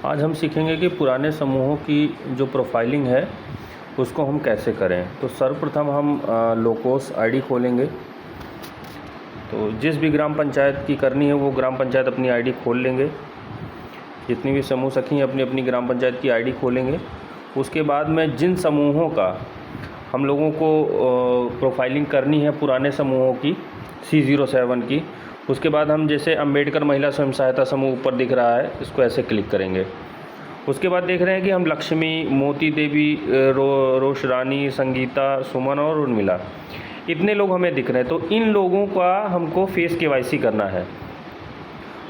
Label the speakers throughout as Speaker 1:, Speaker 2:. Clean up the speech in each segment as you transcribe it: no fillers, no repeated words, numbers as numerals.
Speaker 1: आज हम सीखेंगे कि पुराने समूहों की जो प्रोफाइलिंग है उसको हम कैसे करें। तो सर्वप्रथम हम लोकोस आईडी खोलेंगे। तो जिस भी ग्राम पंचायत की करनी है वो ग्राम पंचायत अपनी आईडी खोल लेंगे। जितनी भी समूह सखी हैं अपनी अपनी ग्राम पंचायत की आईडी खोलेंगे। उसके बाद में जिन समूहों का हम लोगों को प्रोफाइलिंग करनी है पुराने समूहों की C07 की, उसके बाद हम जैसे अंबेडकर महिला स्वयं सहायता समूह ऊपर दिख रहा है, इसको ऐसे क्लिक करेंगे। उसके बाद देख रहे हैं कि हम लक्ष्मी, मोती देवी, रोशरानी, संगीता, सुमन और उर्मिला, इतने लोग हमें दिख रहे हैं। तो इन लोगों का हमको फेस KYC करना है।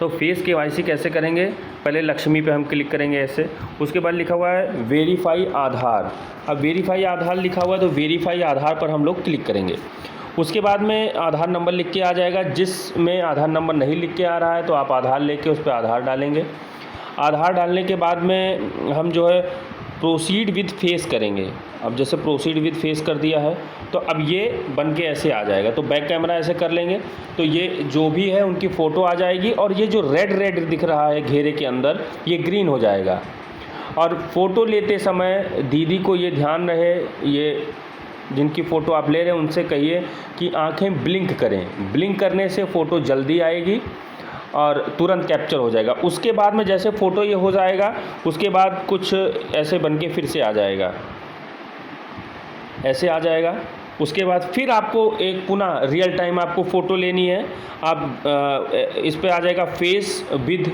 Speaker 1: तो फेस KYC कैसे करेंगे? पहले लक्ष्मी पे हम क्लिक करेंगे ऐसे। उसके बाद लिखा हुआ है वेरीफाई आधार। अब वेरीफाई आधार लिखा हुआ है तो वेरीफाई आधार पर हम लोग क्लिक करेंगे। उसके बाद में आधार नंबर लिख के आ जाएगा। जिसमें आधार नंबर नहीं लिख के आ रहा है तो आप आधार लेके उस पर आधार डालेंगे। आधार डालने के बाद में हम जो है प्रोसीड विद फेस करेंगे। अब जैसे प्रोसीड विद फेस कर दिया है तो अब ये बन के ऐसे आ जाएगा। तो बैक कैमरा ऐसे कर लेंगे तो ये जो भी है उनकी फ़ोटो आ जाएगी और ये जो रेड दिख रहा है घेरे के अंदर ये ग्रीन हो जाएगा। और फ़ोटो लेते समय दीदी को ये ध्यान रहे, ये जिनकी फ़ोटो आप ले रहे हैं उनसे कहिए कि आंखें ब्लिंक करें। ब्लिंक करने से फ़ोटो जल्दी आएगी और तुरंत कैप्चर हो जाएगा। उसके बाद में जैसे फ़ोटो ये हो जाएगा उसके बाद कुछ ऐसे बन के फिर से आ जाएगा, ऐसे आ जाएगा। उसके बाद फिर आपको एक पुनः रियल टाइम आपको फ़ोटो लेनी है। आप इस पे आ जाएगा फेस विद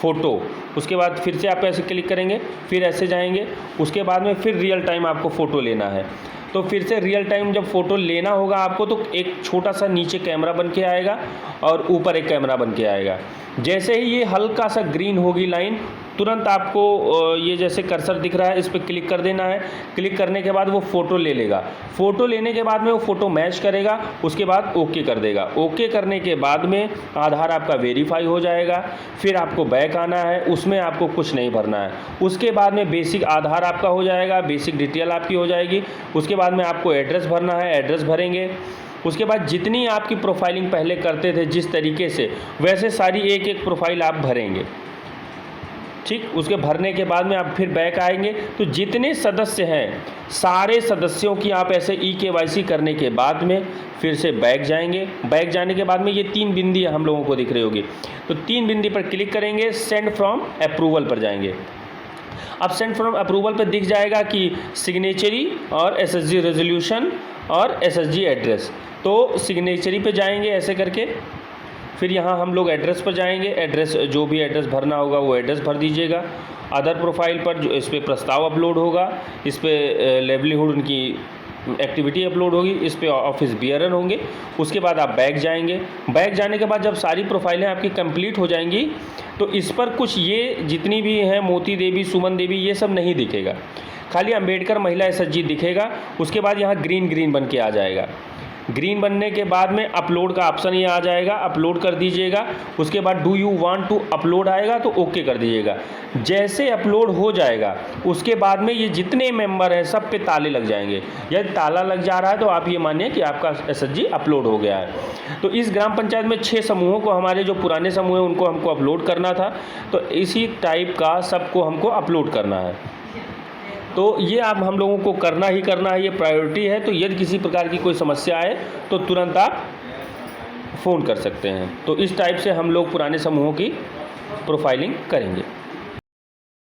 Speaker 1: फ़ोटो। उसके बाद फिर से आप ऐसे क्लिक करेंगे, फिर ऐसे जाएंगे। उसके बाद में फिर रियल टाइम आपको फ़ोटो लेना है। तो फिर से रियल टाइम जब फ़ोटो लेना होगा आपको तो एक छोटा सा नीचे कैमरा बन के आएगा और ऊपर एक कैमरा बन के आएगा। जैसे ही ये हल्का सा ग्रीन होगी लाइन, तुरंत आपको ये जैसे कर्सर दिख रहा है इस पर क्लिक कर देना है। क्लिक करने के बाद वो फ़ोटो ले लेगा। फ़ोटो लेने के बाद में वो फ़ोटो मैच करेगा, उसके बाद ओके कर देगा। ओके करने के बाद में आधार आपका वेरीफाई हो जाएगा। फिर आपको बैक आना है, उसमें आपको कुछ नहीं भरना है। उसके बाद में बेसिक आधार आपका हो जाएगा, बेसिक डिटेल आपकी हो जाएगी। उसके बाद में आपको एड्रेस भरना है, एड्रेस भरेंगे। उसके बाद जितनी आपकी प्रोफाइलिंग पहले करते थे जिस तरीके से, वैसे सारी एक एक प्रोफाइल आप भरेंगे। ठीक, उसके भरने के बाद में आप फिर बैक आएंगे तो जितने सदस्य हैं सारे सदस्यों की आप ऐसे KYC करने के बाद में फिर से बैक जाएंगे। बैक जाने के बाद में ये 3 बिंदियाँ हम लोगों को दिख रही होगी, तो 3 बिंदी पर क्लिक करेंगे, सेंड फ्रॉम अप्रूवल पर जाएंगे। अब सेंड फ्रॉम अप्रूवल पर दिख जाएगा कि सिग्नेचरी और SSG रेजोल्यूशन और SSG एड्रेस। तो सिग्नेचरी पे जाएंगे ऐसे करके, फिर यहाँ हम लोग एड्रेस पर जाएंगे। एड्रेस जो भी एड्रेस भरना होगा वो एड्रेस भर दीजिएगा। अदर प्रोफाइल पर जो इस पर प्रस्ताव अपलोड होगा, इस पर लेवलीहुड उनकी एक्टिविटी अपलोड होगी, इस पे ऑफिस बियरर होंगे। उसके बाद आप बैक जाएंगे। बैक जाने के बाद जब सारी प्रोफाइलें आपकी कंप्लीट हो जाएंगी तो इस पर कुछ ये जितनी भी हैं मोती देवी, सुमन देवी, ये सब नहीं दिखेगा, खाली अंबेडकर महिला SSG दिखेगा। उसके बाद यहाँ ग्रीन बन के आ जाएगा। ग्रीन बनने के बाद में अपलोड का ऑप्शन ये आ जाएगा, अपलोड कर दीजिएगा। उसके बाद do you want to upload आएगा तो ओके कर दीजिएगा। जैसे अपलोड हो जाएगा उसके बाद में ये जितने मेंबर हैं सब पे ताले लग जाएंगे। यदि ताला लग जा रहा है तो आप ये मानिए कि आपका SSG अपलोड हो गया है। तो इस ग्राम पंचायत में 6 समूहों को, हमारे जो पुराने समूह हैं उनको हमको अपलोड करना था, तो इसी टाइप का सबको हमको अपलोड करना है। तो ये आप हम लोगों को करना ही करना है, ये प्रायोरिटी है। तो यदि किसी प्रकार की कोई समस्या आए तो तुरंत आप फ़ोन कर सकते हैं। तो इस टाइप से हम लोग पुराने समूहों की प्रोफाइलिंग करेंगे।